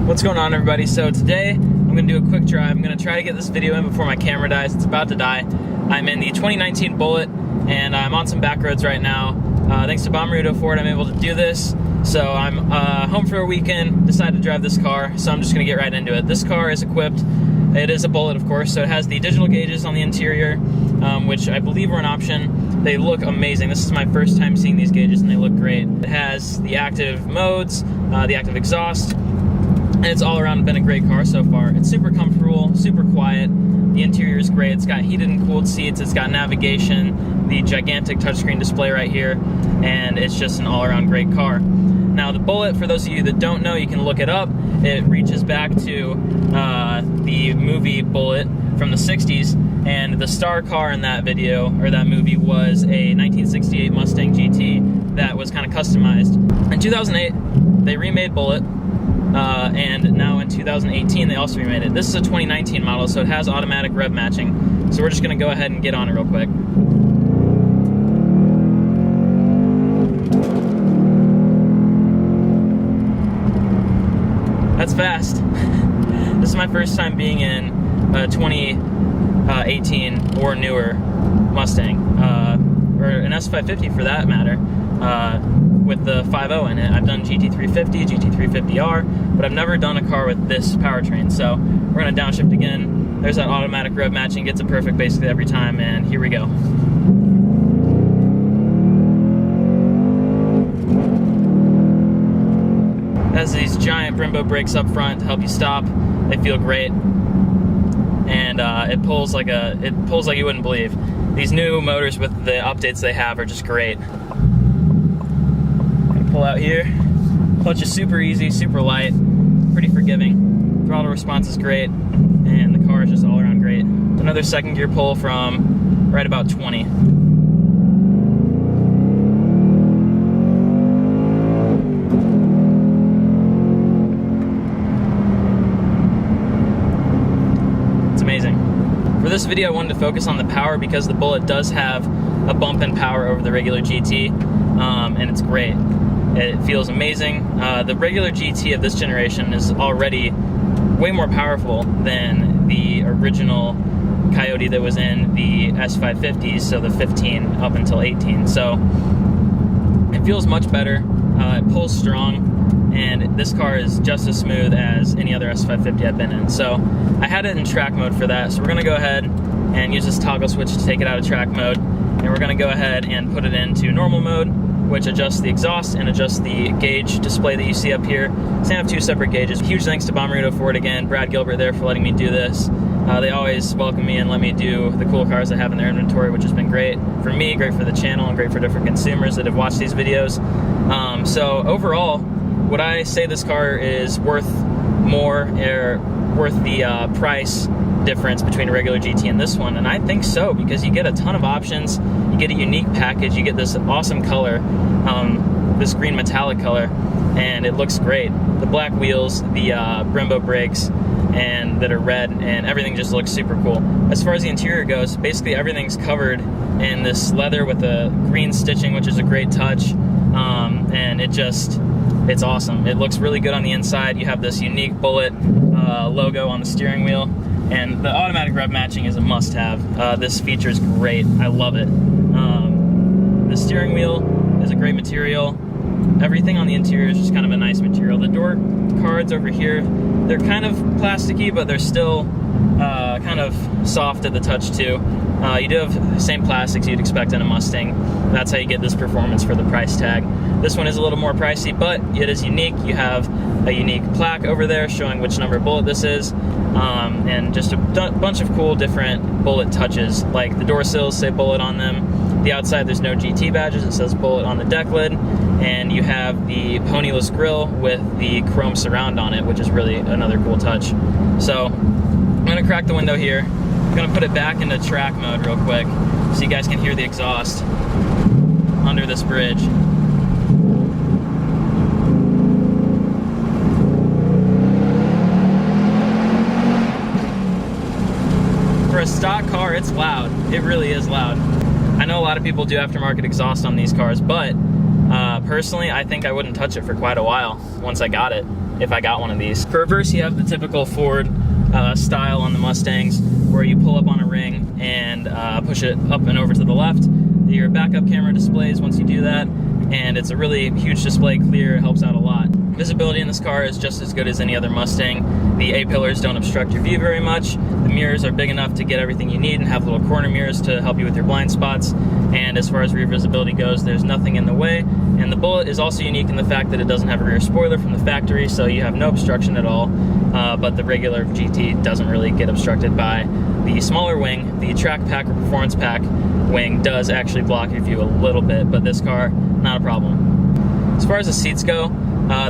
What's going on, everybody? So today I'm going to do a quick drive. I'm going to try to get this video in before my camera dies. It's about to die. I'm in the 2019 Bullitt and I'm on some back roads right now. Thanks to Bommarito Ford, I'm able to do this. So I'm home for a weekend, decided to drive this car, so I'm just going to get right into it. This car is equipped, it is a Bullitt of course, so it has the digital gauges on the interior, which I believe are an option. They look amazing. This is my first time seeing these gauges and they look great. It has the active modes, the active exhaust, and it's all around been a great car so far. It's super comfortable, super quiet. The interior is great. It's got heated and cooled seats. It's got navigation, the gigantic touchscreen display right here, and it's just an all-around great car. Now the Bullitt, for those of you that don't know, you can look it up. It reaches back to the movie Bullitt from the 60s, and the star car in that video, or that movie, was a 1968 Mustang GT that was kind of customized. In 2008, they remade Bullitt. And now in 2018 they also remade it. This is a 2019 model, so it has automatic rev matching. So we're just going to go ahead and get on it real quick. That's fast. This is my first time being in a 2018 or newer Mustang, or an S550 for that matter. With the 5.0 in it. I've done GT350, GT350R, but I've never done a car with this powertrain. So we're gonna downshift again. There's that automatic rev matching, gets it perfect basically every time, and here we go. It has these giant Brembo brakes up front to help you stop. They feel great, and it pulls like you wouldn't believe. These new motors with the updates they have are just great. Pull out here. Clutch is super easy, super light, pretty forgiving. Throttle response is great, and the car is just all around great. Another second gear pull from right about 20. It's amazing. For this video I wanted to focus on the power because the Bullitt does have a bump in power over the regular GT, and it's great. It feels amazing. The regular GT of this generation is already way more powerful than the original Coyote that was in the S550s, so the 15 up until 18. So it feels much better. It pulls strong, and this car is just as smooth as any other S550 I've been in. So I had it in track mode for that, so we're going to go ahead and use this toggle switch to take it out of track mode, and we're going to go ahead and put it into normal mode, which adjusts the exhaust and adjusts the gauge display that you see up here. So I have two separate gauges. Huge thanks to Bommarito Ford again, Brad Gilbert there for letting me do this. They always welcome me and let me do the cool cars they have in their inventory, which has been great for me, great for the channel, and great for different consumers that have watched these videos. So overall, would I say this car is worth more, or worth the price difference between a regular GT and this one? And I think so, because you get a ton of options, you get a unique package, you get this awesome color, this green metallic color, and it looks great. The black wheels, the Brembo brakes, and that are red, and everything just looks super cool. As far as the interior goes, basically everything's covered in this leather with the green stitching, which is a great touch, and it's awesome. It looks really good on the inside. You have this unique Bullitt logo on the steering wheel, and the automatic rev matching is a must-have. This feature is great. I love it. The steering wheel is a great material. Everything on the interior is just kind of a nice material. The door cards over here, they're kind of plasticky, but they're still kind of soft at the touch too. You do have the same plastics you'd expect in a Mustang. That's how you get this performance for the price tag. This one is a little more pricey, but it is unique. You have a unique plaque over there showing which number Bullitt this is, and just a bunch of cool different Bullitt touches, like the door sills say Bullitt on them. The outside, there's no GT badges, it says Bullitt on the deck lid, and you have the ponyless grille with the chrome surround on it, which is really another cool touch. So I'm gonna crack the window here. I'm gonna put it back into track mode real quick so you guys can hear the exhaust under this bridge. For a stock car, it's loud. It really is loud. I know a lot of people do aftermarket exhaust on these cars, but personally, I think I wouldn't touch it for quite a while once I got it. if I got one of these. For reverse, you have the typical Ford style on the Mustangs, where you pull up on a ring and push it up and over to the left. Your backup camera displays once you do that, and it's a really huge display, clear, it helps out a lot. Visibility in this car is just as good as any other Mustang. The A-pillars don't obstruct your view very much. The mirrors are big enough to get everything you need and have little corner mirrors to help you with your blind spots. And as far as rear visibility goes, there's nothing in the way. And the Bullitt is also unique in the fact that it doesn't have a rear spoiler from the factory, so you have no obstruction at all. But the regular GT doesn't really get obstructed by the smaller wing. The Track Pack or Performance Pack wing does actually block your view a little bit, but this car, not a problem. As far as the seats go,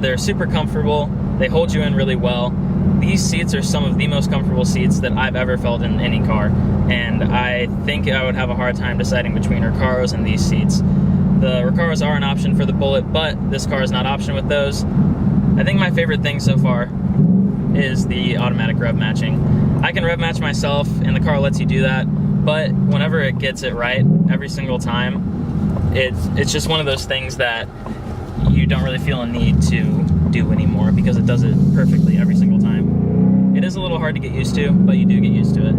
they're super comfortable. They hold you in really well. These seats are some of the most comfortable seats that I've ever felt in any car, and I think I would have a hard time deciding between Recaros and these seats. The Recaros are an option for the Bullitt, but this car is not option with those. I think my favorite thing so far is the automatic rev matching. I can rev match myself, and the car lets you do that, but whenever it gets it right, every single time, it's just one of those things that you don't really feel a need to do anymore because it does it perfectly every single time. It is a little hard to get used to, but you do get used to it.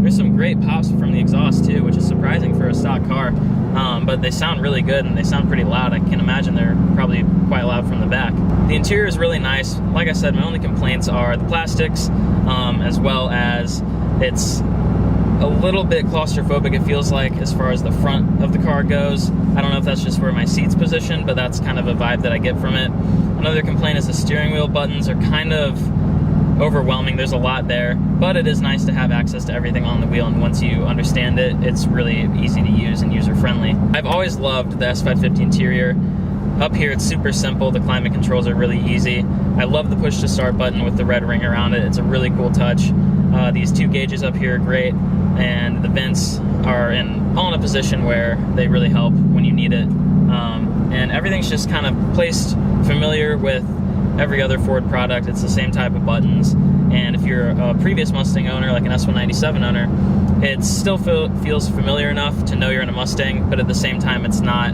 There's some great pops from the exhaust too, which is surprising for a stock car, but they sound really good and they sound pretty loud. I can imagine they're probably quite loud from the back. The interior is really nice. Like I said, my only complaints are the plastics, as well as it's a little bit claustrophobic, it feels like, as far as the front of the car goes. I don't know if that's just where my seat's positioned, but that's kind of a vibe that I get from it. Another complaint is the steering wheel buttons are kind of overwhelming. There's a lot there, but it is nice to have access to everything on the wheel, and once you understand it, it's really easy to use and user-friendly. I've always loved the S550 interior. Up here it's super simple, the climate controls are really easy. I love the push to start button with the red ring around it. It's a really cool touch. These two gauges up here are great, and the vents are all in a position where they really help when you need it. And everything's just kind of placed familiar with every other Ford product. It's the same type of buttons, and if you're a previous Mustang owner, like an S197 owner, it still feels familiar enough to know you're in a Mustang, but at the same time it's not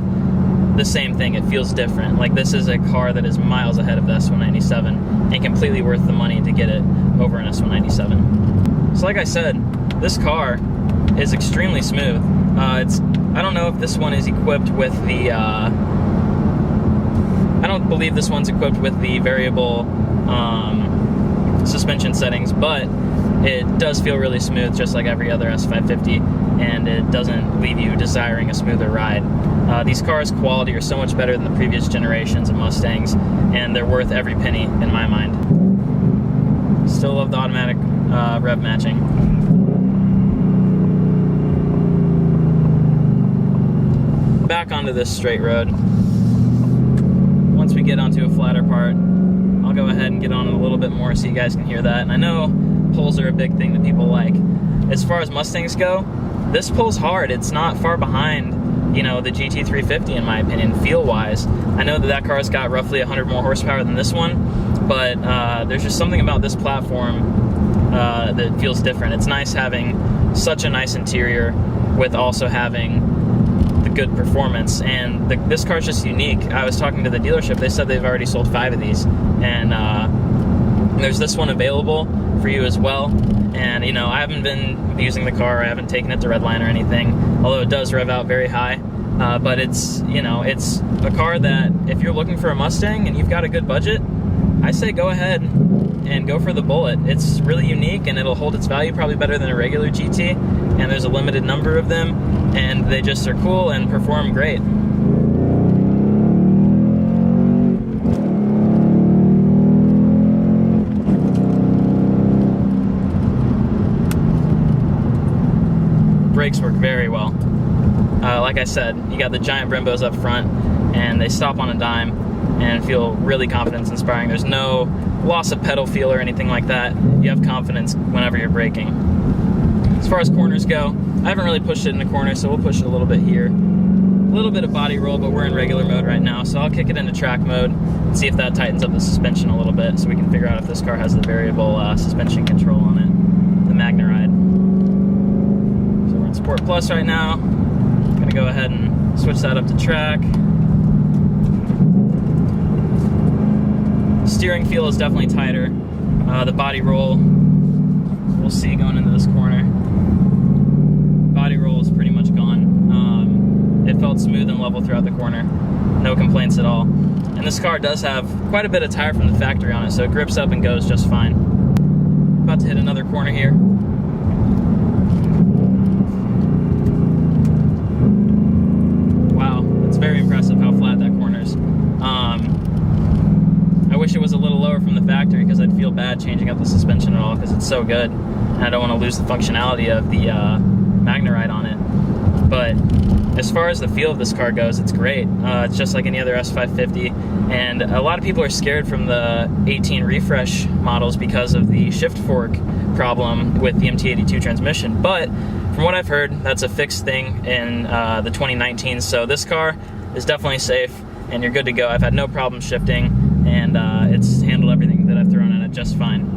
the same thing. It feels different. Like, this is a car that is miles ahead of the S197 and completely worth the money to get it over an S197. So like I said, this car is extremely smooth. I don't know if this one is equipped with the I don't believe this one's equipped with the variable suspension settings, but it does feel really smooth, just like every other S550, and it doesn't leave you desiring a smoother ride. These cars' quality are so much better than the previous generations of Mustangs, and they're worth every penny in my mind. Still love the automatic rev matching. Back onto this straight road. Once we get onto a flatter part, I'll go ahead and get on it a little bit more so you guys can hear that. And I know pulls are a big thing that people like. As far as Mustangs go, this pulls hard. It's not far behind, you know, the GT350 in my opinion, feel-wise. I know that car's got roughly 100 more horsepower than this one, but there's just something about this platform that feels different. It's nice having such a nice interior with also having the good performance, and this car's just unique. I was talking to the dealership, they said they've already sold 5 of these, and there's this one available for you as well. And you know, I haven't been using the car, I haven't taken it to redline or anything, although it does rev out very high, but it's, you know, it's a car that if you're looking for a Mustang and you've got a good budget, I say go ahead and go for the Bullitt. It's really unique and it'll hold its value probably better than a regular GT, and there's a limited number of them, and they just are cool and perform great. Brakes work very well. Like I said, you got the giant Brembos up front, and they stop on a dime and feel really confidence-inspiring. There's no loss of pedal feel or anything like that. You have confidence whenever you're braking. As far as corners go, I haven't really pushed it in the corner, so we'll push it a little bit here. A little bit of body roll, but we're in regular mode right now, so I'll kick it into track mode and see if that tightens up the suspension a little bit, so we can figure out if this car has the variable suspension control on it, the Magna Ride. So we're in Sport Plus right now. I'm gonna go ahead and switch that up to track. Steering feel is definitely tighter. The body roll, we'll see going into this corner. Body roll is pretty much gone. It felt smooth and level throughout the corner. No complaints at all. And this car does have quite a bit of tire from the factory on it, so it grips up and goes just fine. About to hit another corner here. Wow, it's very impressive how flat that corner is. I wish it was a little lower from the factory because I'd feel bad changing up the suspension at all because it's so good. And I don't want to lose the functionality of the Magnerite on it. But as far as the feel of this car goes, it's great. It's just like any other S550, and a lot of people are scared from the 18 refresh models because of the shift fork problem with the MT82 transmission. But from what I've heard, that's a fixed thing in the 2019. So this car is definitely safe, and you're good to go. I've had no problem shifting, and it's handled everything that I've thrown in it just fine.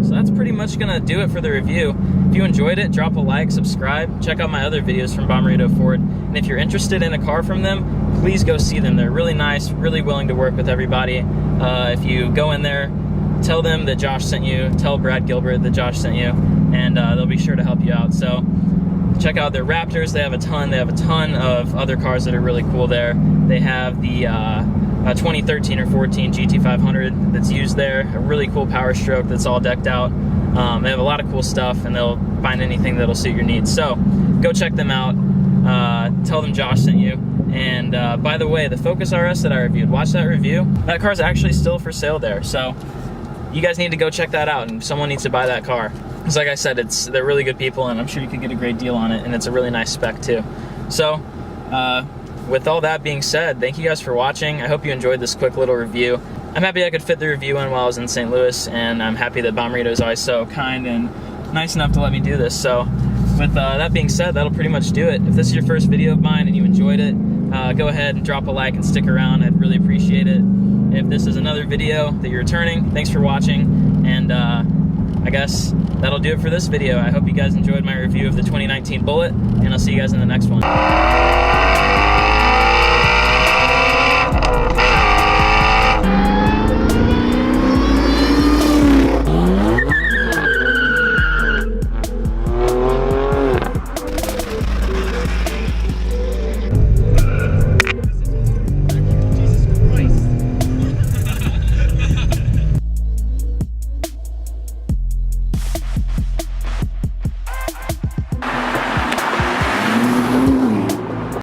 So that's pretty much gonna do it for the review. If you enjoyed it, drop a like, subscribe, check out my other videos from Bommarito Ford, and if you're interested in a car from them, please go see them. They're really nice, really willing to work with everybody. If you go in there, tell them that Josh sent you, tell Brad Gilbert that Josh sent you, and they'll be sure to help you out. So check out their Raptors. They have a ton of other cars that are really cool there. They have the 2013 or 14 GT500 that's used there, a really cool Power Stroke that's all decked out. They have a lot of cool stuff, and they'll find anything that'll suit your needs. So go check them out. Tell them Josh sent you. And by the way, the Focus RS that I reviewed, watch that review. That car's actually still for sale there. So you guys need to go check that out, and someone needs to buy that car. Because like I said, they're really good people, and I'm sure you could get a great deal on it, and it's a really nice spec too. So with all that being said, thank you guys for watching. I hope you enjoyed this quick little review. I'm happy I could fit the review in while I was in St. Louis, and I'm happy that Bommarito is always so kind and nice enough to let me do this. So with that being said, that'll pretty much do it. If this is your first video of mine and you enjoyed it, go ahead and drop a like and stick around. I'd really appreciate it. If this is another video that you're returning, thanks for watching, and I guess that'll do it for this video. I hope you guys enjoyed my review of the 2019 Bullitt, and I'll see you guys in the next one.